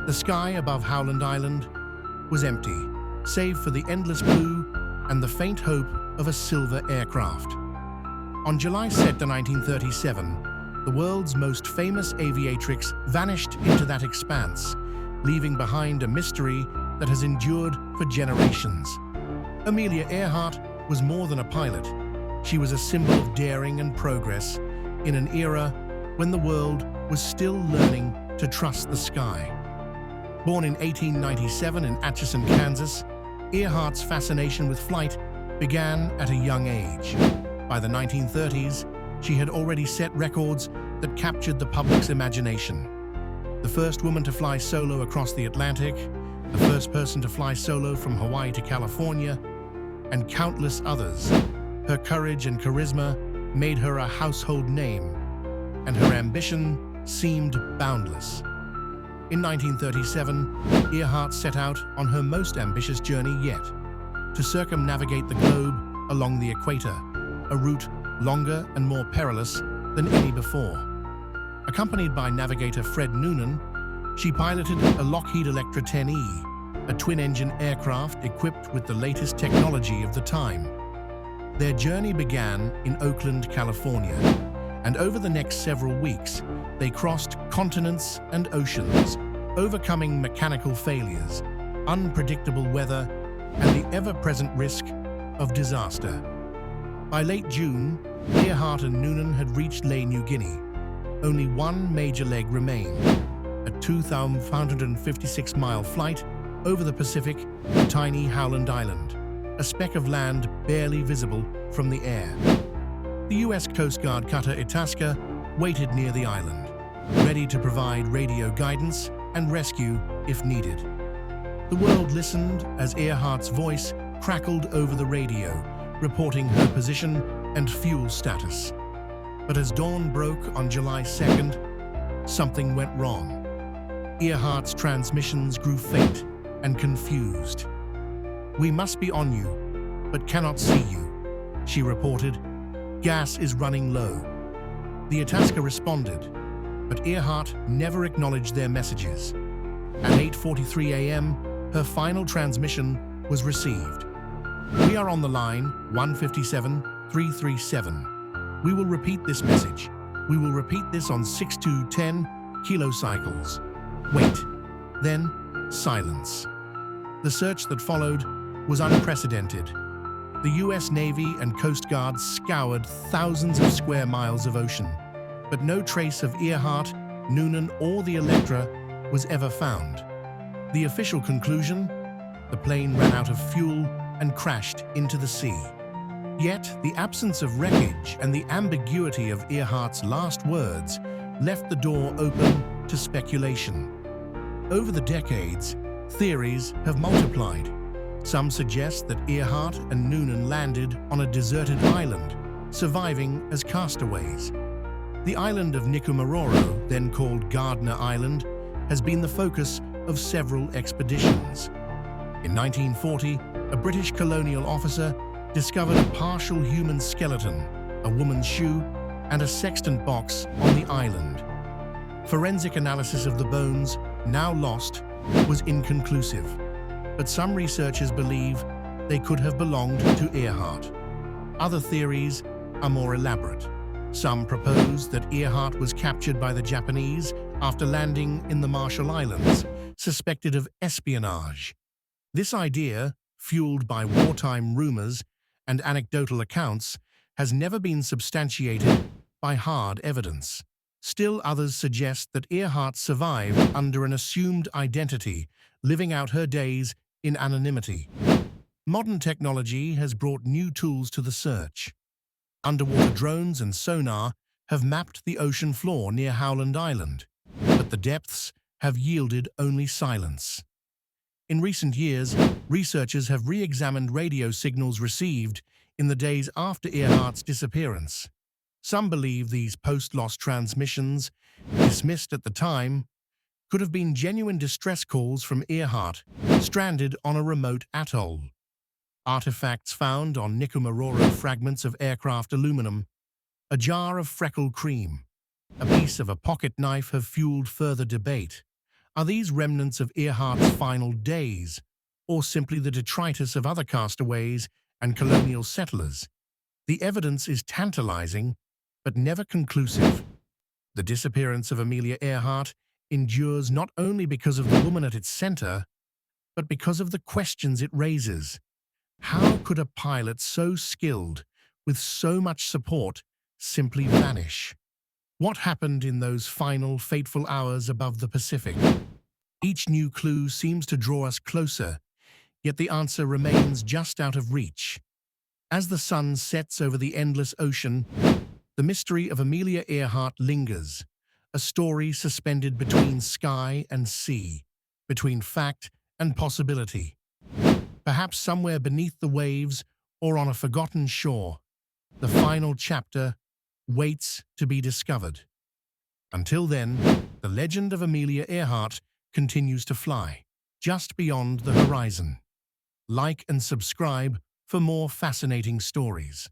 The sky above Howland Island was empty, save for the endless blue and the faint hope of a silver aircraft. On July 2, 1937, the world's most famous aviatrix vanished into that expanse, leaving behind a mystery that has endured for generations. Amelia Earhart was more than a pilot. She was a symbol of daring and progress in an era when the world was still learning to trust the sky. Born in 1897 in Atchison, Kansas, Earhart's fascination with flight began at a young age. By the 1930s, she had already set records that captured the public's imagination. The first woman to fly solo across the Atlantic, the first person to fly solo from Hawaii to California, and countless others. Her courage and charisma made her a household name, and her ambition seemed boundless. In 1937, Earhart set out on her most ambitious journey yet, to circumnavigate the globe along the equator, a route longer and more perilous than any before. Accompanied by navigator Fred Noonan, she piloted a Lockheed Electra 10E, a twin-engine aircraft equipped with the latest technology of the time. Their journey began in Oakland, California, and over the next several weeks, they crossed continents and oceans, overcoming mechanical failures, unpredictable weather, and the ever-present risk of disaster. By late June, Earhart and Noonan had reached New Guinea. Only one major leg remained, a 2,556-mile flight over the Pacific to tiny Howland Island, a speck of land barely visible from the air. The U.S. Coast Guard cutter Itasca waited near the island, ready to provide radio guidance and rescue if needed. The world listened as Earhart's voice crackled over the radio, reporting her position and fuel status. But as dawn broke on July 2nd, something went wrong. Earhart's transmissions grew faint and confused. "We must be on you, but cannot see you," she reported. "Gas is running low." The Itasca responded, but Earhart never acknowledged their messages. At 8:43 a.m., her final transmission was received. "We are on the line 157-337. We will repeat this message. We will repeat this on 6210 kilocycles. Wait." Then, silence. The search that followed was unprecedented. The U.S. Navy and Coast Guard scoured thousands of square miles of ocean, but no trace of Earhart, Noonan, or the Electra was ever found. The official conclusion? The plane ran out of fuel and crashed into the sea. Yet, the absence of wreckage and the ambiguity of Earhart's last words left the door open to speculation. Over the decades, theories have multiplied. Some suggest that Earhart and Noonan landed on a deserted island, surviving as castaways. The island of Nikumaroro, then called Gardner Island, has been the focus of several expeditions. In 1940, a British colonial officer discovered a partial human skeleton, a woman's shoe, and a sextant box on the island. Forensic analysis of the bones, now lost, was inconclusive, but some researchers believe they could have belonged to Earhart. Other theories are more elaborate. Some propose that Earhart was captured by the Japanese after landing in the Marshall Islands, suspected of espionage. This idea, fueled by wartime rumors and anecdotal accounts, has never been substantiated by hard evidence. Still others suggest that Earhart survived under an assumed identity, living out her days in anonymity. Modern technology has brought new tools to the search. Underwater drones and sonar have mapped the ocean floor near Howland Island, but the depths have yielded only silence. In recent years, researchers have re-examined radio signals received in the days after Earhart's disappearance. Some believe these post-loss transmissions, dismissed at the time, could have been genuine distress calls from Earhart, stranded on a remote atoll. Artifacts found on Nikumaroro fragments of aircraft aluminum, a jar of freckled cream, a piece of a pocket knife have fueled further debate. Are these remnants of Earhart's final days, or simply the detritus of other castaways and colonial settlers? The evidence is tantalizing, but never conclusive. The disappearance of Amelia Earhart endures not only because of the woman at its center, but because of the questions it raises. How could a pilot so skilled, with so much support, simply vanish? What happened in those final, fateful hours above the Pacific? Each new clue seems to draw us closer, yet the answer remains just out of reach. As the sun sets over the endless ocean, the mystery of Amelia Earhart lingers, a story suspended between sky and sea, between fact and possibility. Perhaps somewhere beneath the waves or on a forgotten shore, the final chapter waits to be discovered. Until then, the legend of Amelia Earhart continues to fly, just beyond the horizon. Like and subscribe for more fascinating stories.